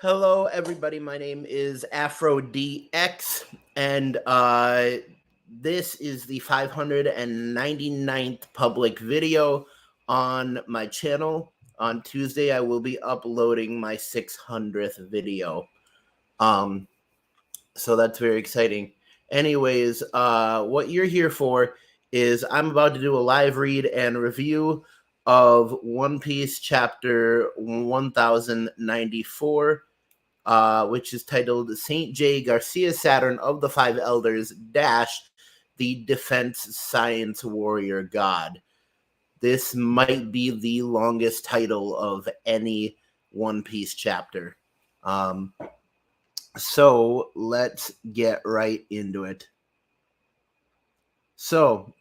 Hello, everybody. My name is AfroDX, and this is the 599th public video on my channel. On Tuesday, I will be uploading my 600th video. So that's very exciting. Anyways, what you're here for is I'm about to do a live read and review of One Piece chapter 1094, which is titled St. Jay Garcia Saturn of the Five Elders Dash, the Defense Science Warrior God. This might be the longest title of any One Piece chapter. So let's get right into it. So,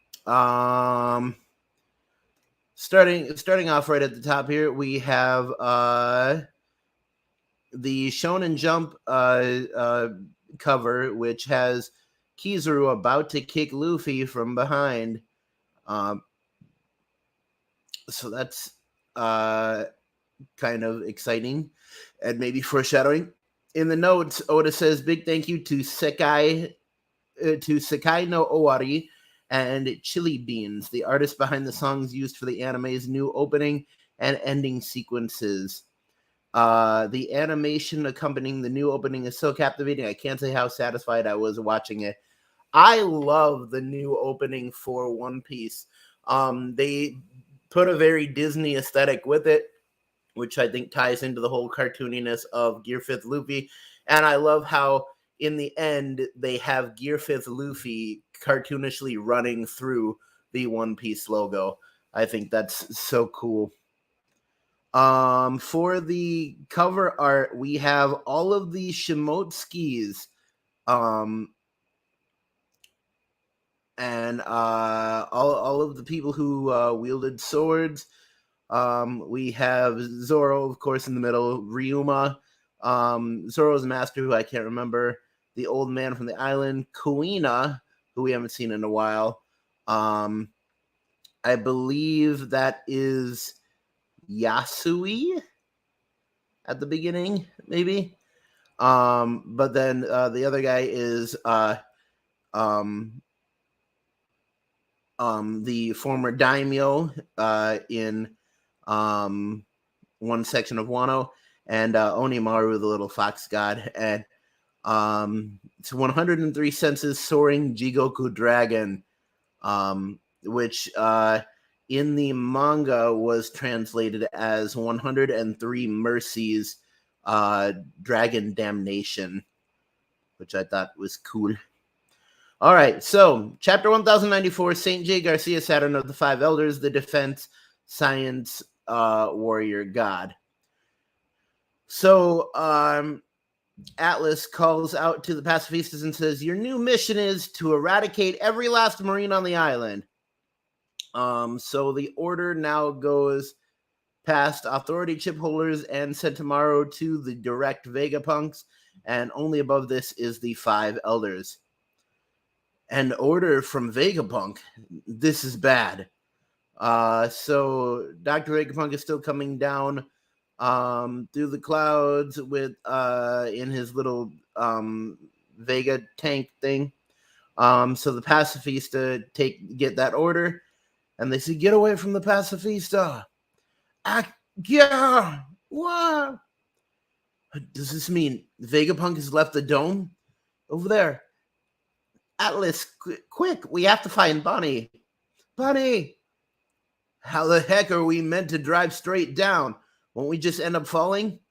starting off right at the top here, we have the Shonen Jump cover, which has Kizaru about to kick Luffy from behind. So that's kind of exciting and maybe foreshadowing. In the notes, Oda says, "Big thank you to Sekai no Owari and Chili Beans, the artist behind the songs used for the anime's new opening and ending sequences. The animation accompanying the new opening is so captivating. I can't say how satisfied I was watching it. I love the new opening for One Piece. They put a very Disney aesthetic with it, which I think ties into the whole cartooniness of Gear 5th Luffy. And I love how in the end they have Gear 5th Luffy cartoonishly running through the One Piece logo. I think that's so cool. For the cover art, we have all of the Shimotskis, and all of the people who wielded swords. We have Zoro, of course, in the middle. Ryuma, Zoro's master, who I can't remember. The old man from the island. Kuina, who we haven't seen in a while. I believe that is Yasui at the beginning, maybe. But then the other guy is the former daimyo in one section of Wano, and Onimaru, the little fox god, and it's 103 senses soaring Jigoku dragon, which in the manga was translated as 103 mercies dragon damnation, which I thought was cool. All right, so chapter 1094, St. Jay Garcia Saturn of the Five Elders, the Defense Science Warrior God. So Atlas calls out to the pacifistas and says, "Your new mission is to eradicate every last Marine on the island." So the order now goes past authority chip holders and sent tomorrow to the direct Vegapunks, and only above this is the Five Elders. An order from Vegapunk. This is bad. So Dr. Vegapunk is still coming down through the clouds with in his little Vega tank thing. So the pacifista get that order, and they say, "Get away from the pacifista." Yeah, what? Does this mean Vegapunk has left the dome? Over there. Atlas, quick, we have to find Bunny. Bunny! How the heck are we meant to drive straight down? Won't we just end up falling?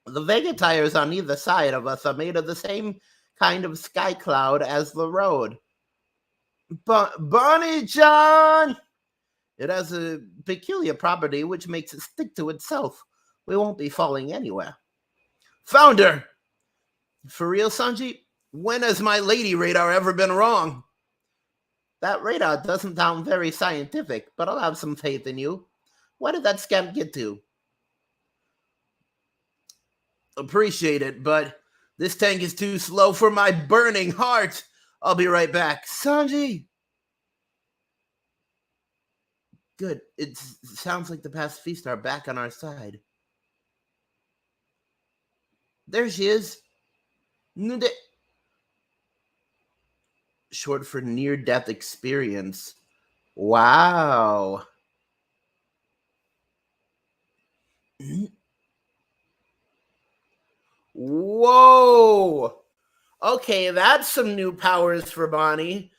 The Vega tires on either side of us are made of the same kind of sky cloud as the road. Bunny-chan! It has a peculiar property which makes it stick to itself. We won't be falling anywhere. Found her! For real, Sanji? When has my lady radar ever been wrong? That radar doesn't sound very scientific, but I'll have some faith in you. Where did that scamp get to? Appreciate it, but this tank is too slow for my burning heart. I'll be right back. Sanji! Good. It sounds like the pacifista are back on our side. There she is. Short for near-death experience. Wow. Whoa. Okay, that's some new powers for Bonnie.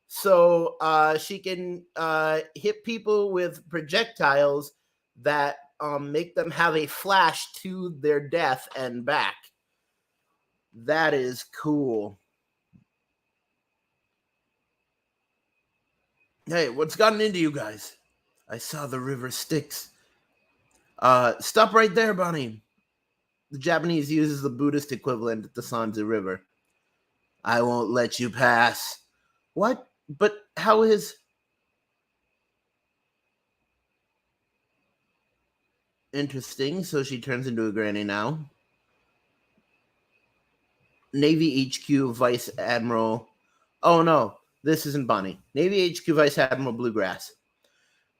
So she can hit people with projectiles that make them have a flash to their death and back. That is cool. Hey, what's gotten into you guys? I saw the river Styx. Stop right there, Bonnie. The Japanese uses the Buddhist equivalent at the Sanzu River. I won't let you pass. What? But how is... Interesting. So she turns into a granny now. Navy HQ Vice Admiral. Oh no, this isn't Bonnie. Navy HQ Vice Admiral Bluegrass.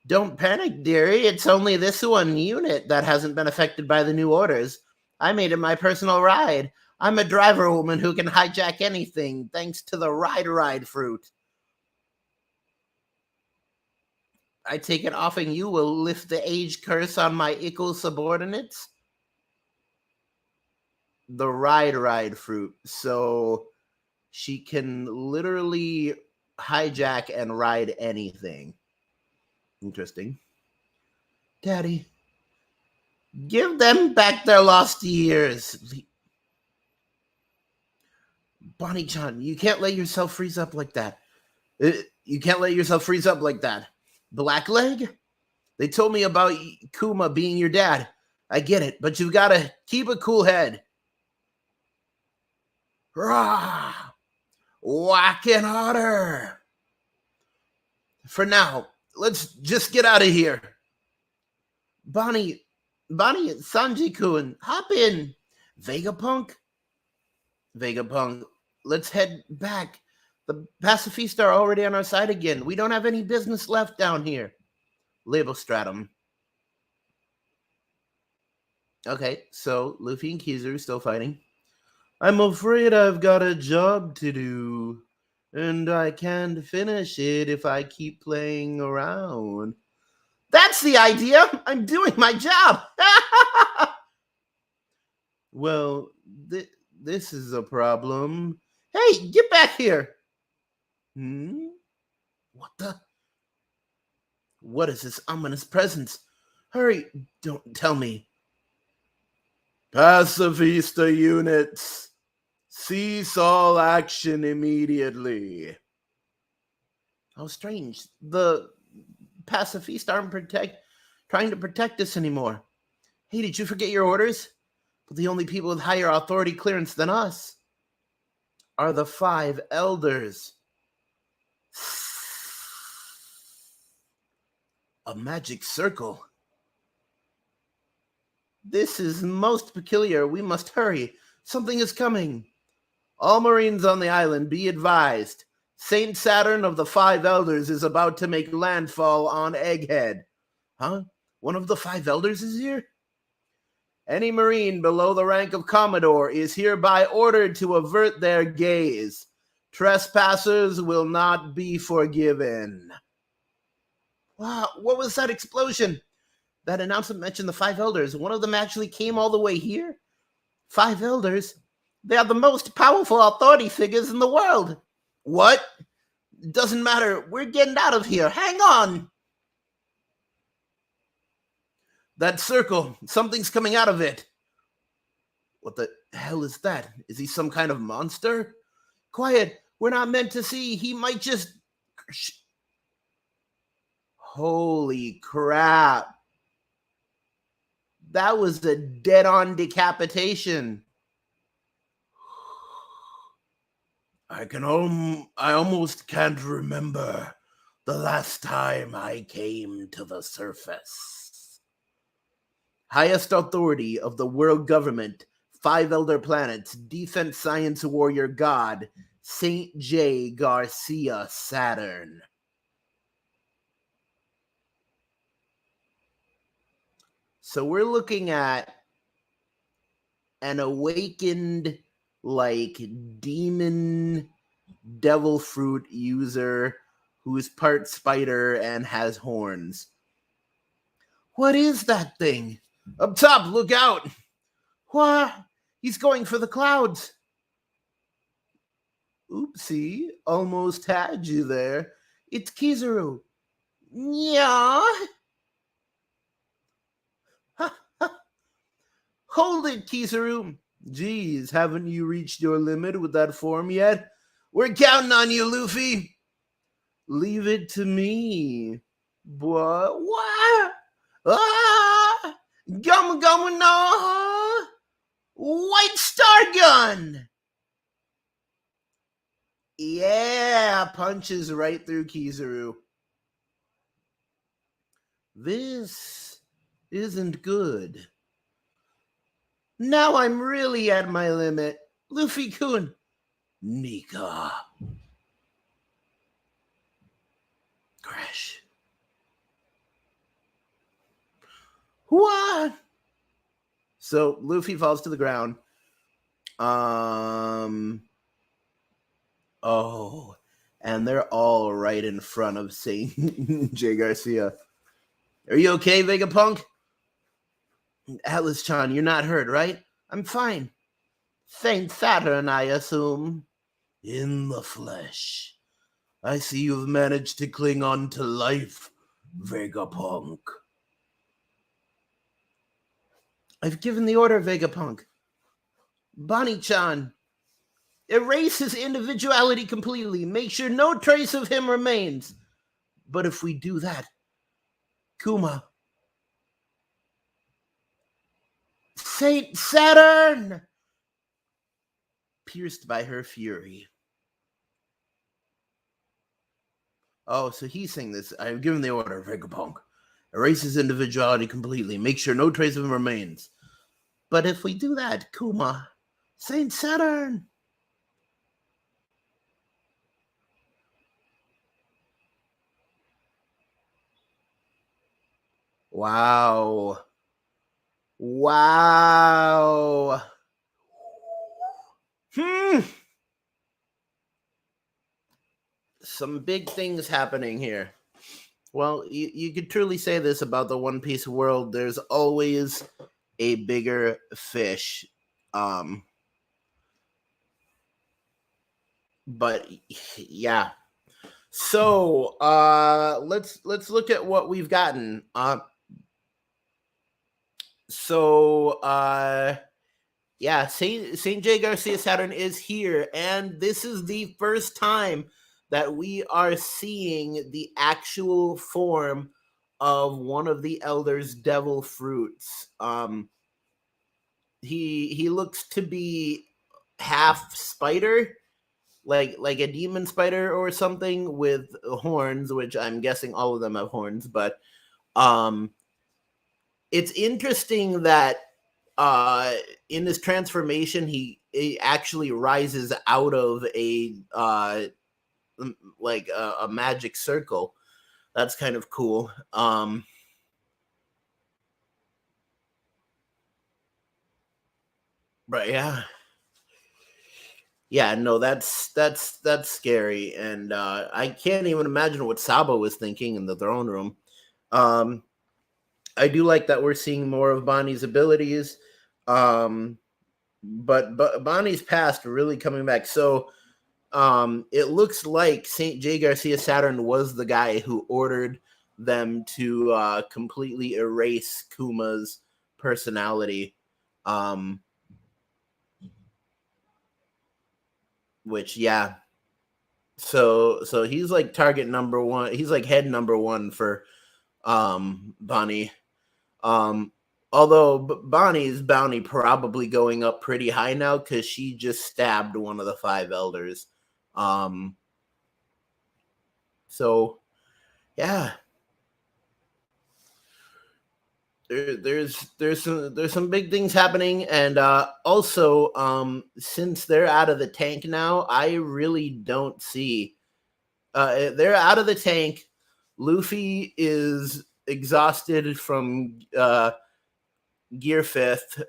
Don't panic, dearie. It's only this one unit that hasn't been affected by the new orders. I made it my personal ride. I'm a driver woman who can hijack anything thanks to the ride fruit. I take it offing you will lift the age curse on my equal subordinates? The ride fruit. So she can literally hijack and ride anything. Interesting. Daddy, give them back their lost years. Bonnie-chan, you can't let yourself freeze up like that. You can't let yourself freeze up like that. Blackleg? They told me about Kuma being your dad. I get it, but you've got to keep a cool head. Rah! Whacking harder. For now, let's just get out of here. Bonnie, Sanji-kun, hop in. Vegapunk, let's head back. The pacifista are already on our side again. We don't have any business left down here. Label stratum. Okay, so Luffy and Kizaru still fighting. I'm afraid I've got a job to do, and I can't finish it if I keep playing around. That's the idea! I'm doing my job! Well, this is a problem. Hey, get back here! What the? What is this ominous presence? Hurry, don't tell me. Pacifista units, cease all action immediately. How strange. The pacifista aren't trying to protect us anymore. Hey, did you forget your orders? But the only people with higher authority clearance than us are the 5 elders. A magic circle. This is most peculiar. We must hurry. Something is coming. All Marines on the island, be advised. St. Saturn of the 5 elders is about to make landfall on Egghead. Huh? One of the 5 elders is here? Any Marine below the rank of Commodore is hereby ordered to avert their gaze. Trespassers will not be forgiven. Wow, what was that explosion? That announcement mentioned the 5 elders. One of them actually came all the way here? 5 elders? They are the most powerful authority figures in the world. What? Doesn't matter. We're getting out of here. Hang on. That circle. Something's coming out of it. What the hell is that? Is he some kind of monster? Quiet. We're not meant to see. He might just... Holy crap. That was a dead-on decapitation. I almost can't remember the last time I came to the surface. Highest authority of the world government, 5 elder planets, defense science warrior god, St. Jay Garcia Saturn. So we're looking at an awakened, like, demon devil fruit user who's part spider and has horns. What is that thing? Up top, look out! What? He's going for the clouds. Oopsie, almost had you there. It's Kizaru. Yeah. Hold it, Kizaru. Geez, haven't you reached your limit with that form yet? We're counting on you, Luffy. Leave it to me. What? Ah! Gum no! White Star Gun! Yeah, punches right through Kizaru. This isn't good. Now I'm really at my limit. Luffy-kun. Nika. Crash. What? So Luffy falls to the ground. Oh, and they're all right in front of St. Jay Garcia. Are you okay, Vegapunk? Atlas-chan, you're not hurt, right? I'm fine. Saint Saturn, I assume. In the flesh. I see you've managed to cling on to life, Vegapunk. I've given the order, Vegapunk. Bonnie-chan, erase his individuality completely. Make sure no trace of him remains. But if we do that, Kuma. Saint Saturn! Pierced by her fury. Oh, so he's saying this. I have given the order, Vegapunk. Erase his individuality completely. Make sure no trace of him remains. But if we do that, Kuma, Saint Saturn. Wow. Wow. Some big things happening here. Well, you could truly say this about the One Piece world. There's always a bigger fish. But yeah. So let's look at what we've gotten. Yeah, St. Jay Garcia Saturn is here, and this is the first time that we are seeing the actual form of one of the elders' devil fruits. He looks to be half spider, like a demon spider or something with horns, which I'm guessing all of them have horns, but it's interesting that in this transformation he actually rises out of a magic circle. That's kind of cool. But yeah, no, that's scary, and I can't even imagine what Sabo was thinking in the throne room. I do like that we're seeing more of Bonnie's abilities, but Bonnie's past really coming back. So it looks like St. Jay Garcia Saturn was the guy who ordered them to completely erase Kuma's personality. Which, yeah. So he's like target number one. He's like head number one for Bonnie. Although Bonnie's bounty probably going up pretty high now because she just stabbed one of the 5 elders. So yeah, there's some big things happening, and also since they're out of the tank now, I really don't see. They're out of the tank. Luffy is exhausted from Gear 5th.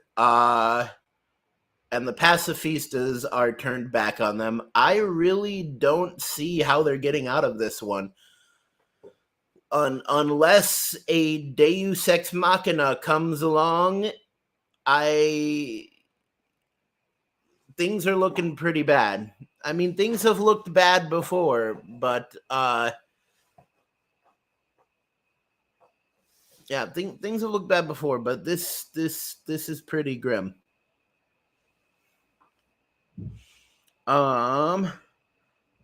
and the pacifistas are turned back on them. I really don't see how they're getting out of this one. Unless a Deus Ex Machina comes along, things are looking pretty bad. I mean, things have looked bad before, but yeah, things have looked bad before, but this is pretty grim.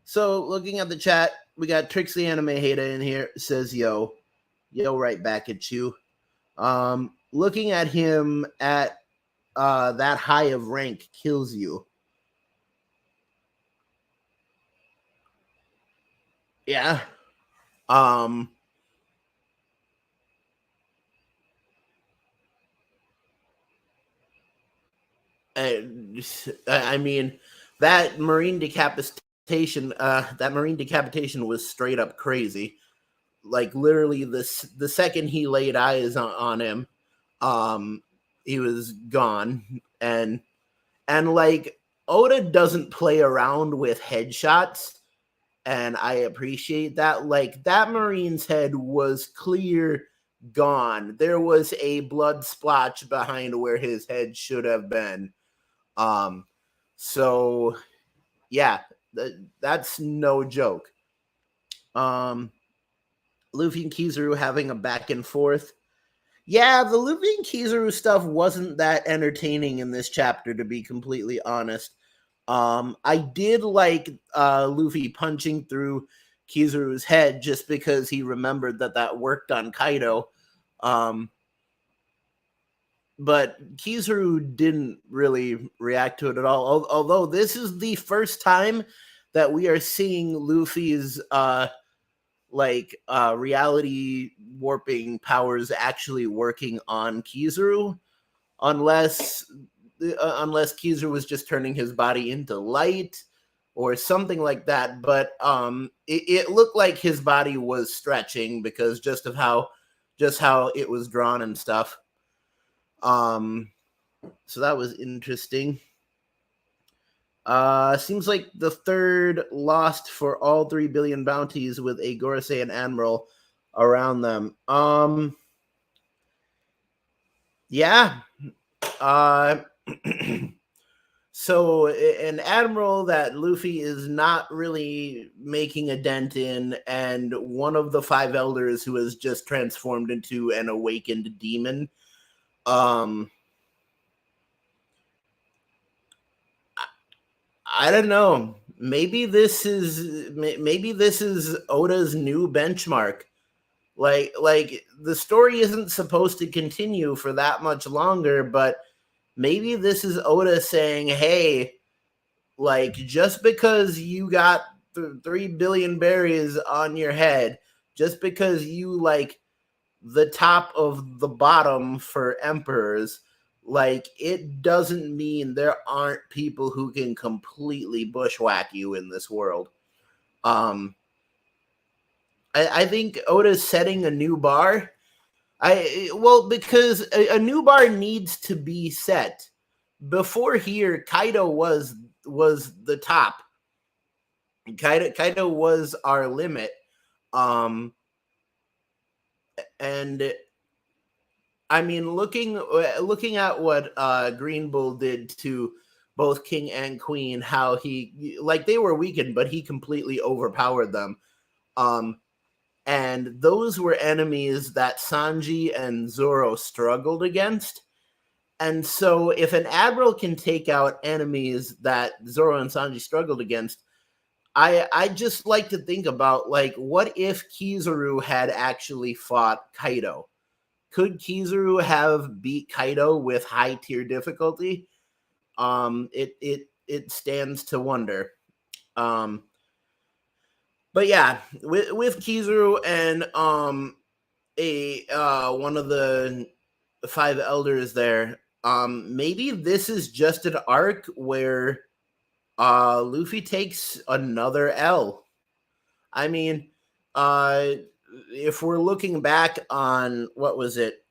So looking at the chat, we got Trixie Anime Hater in here. Says yo right back at you. Looking at him at that high of rank kills you. Yeah. I mean, that marine decapitation was straight up crazy. Like literally the second he laid eyes on him, he was gone. And like Oda doesn't play around with headshots, and I appreciate that. Like that Marine's head was clear gone. There was a blood splotch behind where his head should have been. So yeah, that's no joke. Luffy and Kizaru having a back and forth. Yeah, the Luffy and Kizaru stuff wasn't that entertaining in this chapter, to be completely honest. I did like Luffy punching through Kizaru's head just because he remembered that worked on Kaido. But Kizaru didn't really react to it at all. Although this is the first time that we are seeing Luffy's reality warping powers actually working on Kizaru, unless Kizaru was just turning his body into light or something like that. But it looked like his body was stretching because just how it was drawn and stuff. So that was interesting. Seems like the third lost for all 3 billion bounties with a Gorosei admiral around them. Yeah. So an admiral that Luffy is not really making a dent in, and one of the 5 elders who has just transformed into an awakened demon. I don't know. Maybe this is Oda's new benchmark. Like the story isn't supposed to continue for that much longer, but maybe this is Oda saying, "Hey, like just because you got 3 billion berries on your head, just because you like the top of the bottom for emperors, like it doesn't mean there aren't people who can completely bushwhack you in this world." I think Oda's setting a new bar. Because a new bar needs to be set. Before here, Kaido was the top. Kaido was our limit. And I mean, looking at what Green Bull did to both King and Queen, how he they were weakened, but he completely overpowered them. And those were enemies that Sanji and Zoro struggled against. And so, if an admiral can take out enemies that Zoro and Sanji struggled against, I just like to think about what if Kizaru had actually fought Kaido? Could Kizaru have beat Kaido with high tier difficulty? It stands to wonder. But yeah, with Kizaru and one of the 5 elders there, maybe this is just an arc where Luffy takes another L. I mean, if we're looking back on what was it?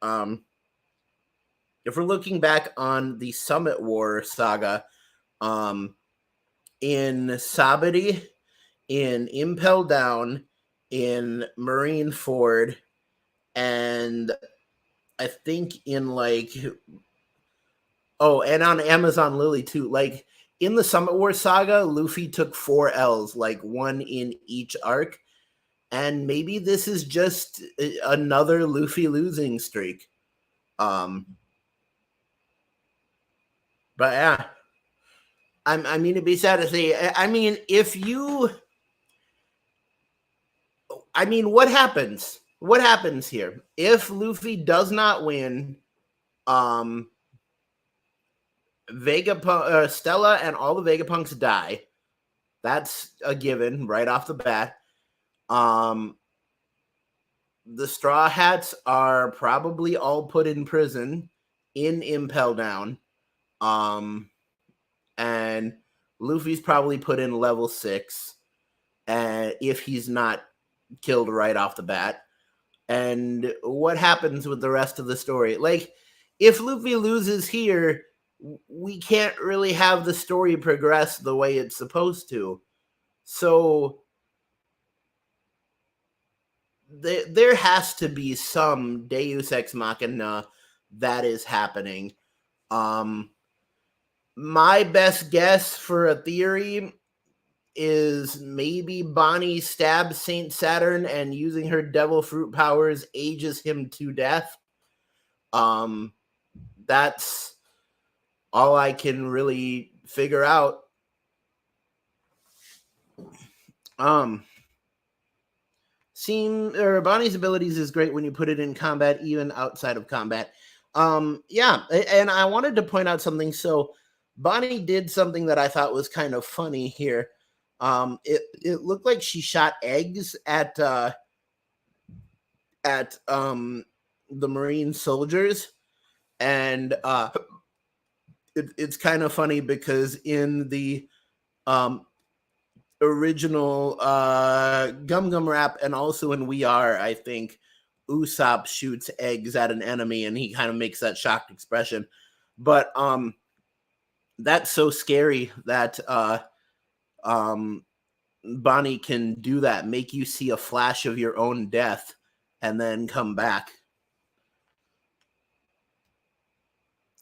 if we're looking back on the Summit War saga, in Sabadi, in Impel Down, in Marine Ford, and I think in like, oh, and on Amazon Lily too. Like in the Summit War saga, Luffy took 4 L's, like 1 in each arc. And maybe this is just another Luffy losing streak. But yeah, I mean, it'd be sad to see. I mean, I mean, what happens? What happens here if Luffy does not win? Stella and all the Vegapunks die. That's a given right off the bat. The Straw Hats are probably all put in prison in Impel Down. And Luffy's probably put in level 6, if he's not killed right off the bat. And what happens with the rest of the story? Like, if Luffy loses here, we can't really have the story progress the way it's supposed to. So there has to be some Deus Ex Machina that is happening. My best guess for a theory is maybe Bonnie stabs St. Saturn and using her devil fruit powers ages him to death. That's all I can really figure out. Bonnie's abilities is great when you put it in combat, even outside of combat. Yeah, and I wanted to point out something. So Bonnie did something that I thought was kind of funny here. It looked like she shot eggs at the Marine soldiers, and it's kind of funny because in the original Gum Gum Rap and also in We Are, I think Usopp shoots eggs at an enemy and he kind of makes that shocked expression. But that's so scary that Bonnie can do that, make you see a flash of your own death and then come back.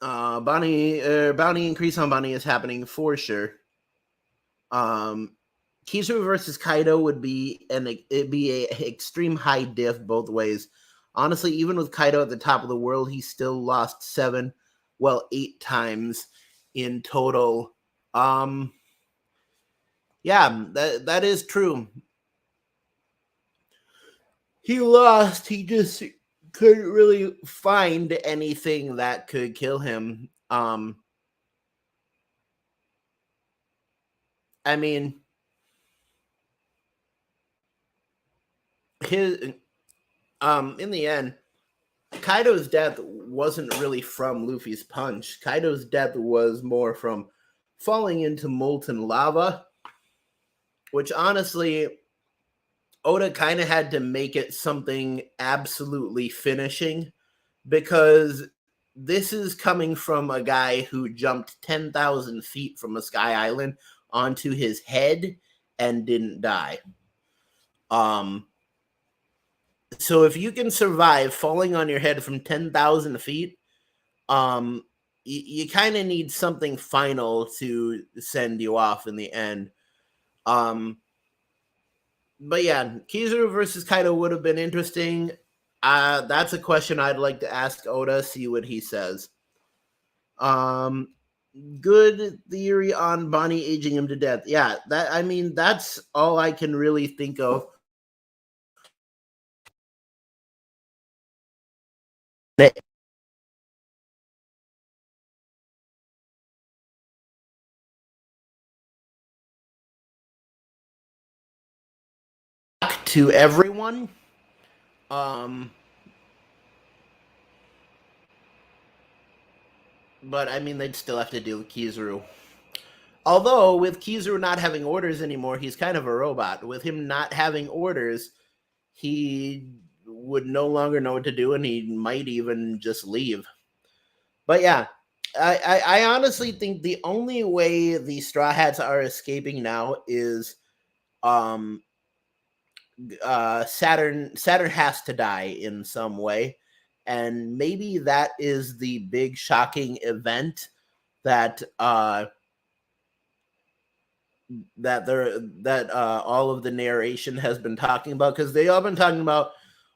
Bounty increase on Bonnie is happening for sure. Kizaru versus Kaido would be it'd be a extreme high diff both ways. Honestly, even with Kaido at the top of the world, he still lost 8 times in total. Yeah, that is true. He lost. He just couldn't really find anything that could kill him. I mean, in the end, Kaido's death wasn't really from Luffy's punch. Kaido's death was more from falling into molten lava, which honestly, Oda kind of had to make it something absolutely finishing, because this is coming from a guy who jumped 10,000 feet from a sky island onto his head and didn't die. So if you can survive falling on your head from 10,000 feet, you kind of need something final to send you off in the end. But yeah, Kizaru versus Kaido would have been interesting. That's a question I'd like to ask Oda, see what he says. Good theory on Bonnie aging him to death. Yeah, that's all I can really think of. To everyone. But I mean, they'd still have to deal with Kizaru. Although, with Kizaru not having orders anymore, he's kind of a robot. With him not having orders, he would no longer know what to do, and he might even just leave. But yeah, I honestly think the only way the Straw Hats are escaping now is um Saturn has to die in some way, and maybe that is the big shocking event that all of the narration has been talking about, because they all been talking about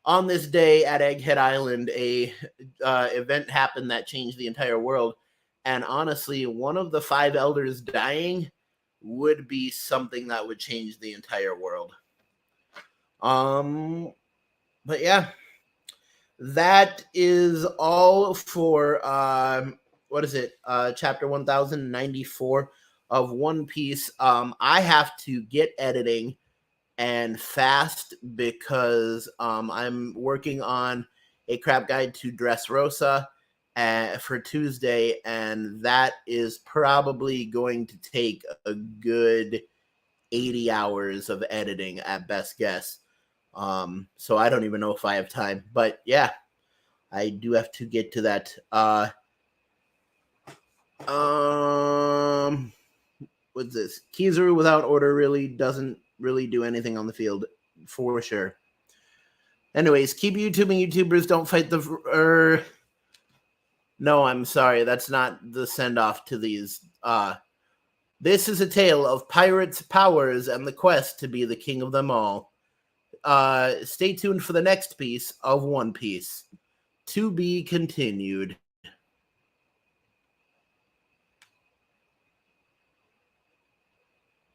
on this day at Egghead Island a event happened that changed the entire world, and honestly one of the five elders dying would be something that would change the entire world. um but yeah, that is all for what is it? Chapter 1094 of One Piece. I have to get editing and fast because I'm working on a crap guide to Dressrosa for Tuesday, and that is probably going to take a good 80 hours of editing at best guess. So I don't even know if I have time, but yeah, I do have to get to that. What's this? Kizaru without order really doesn't really do anything on the field, for sure. Anyways, keep YouTubing, YouTubers. Don't fight the. No, I'm sorry. That's not the send off to these. This is a tale of pirates' powers and the quest to be the king of them all. Stay tuned for the next piece of One Piece. To be continued.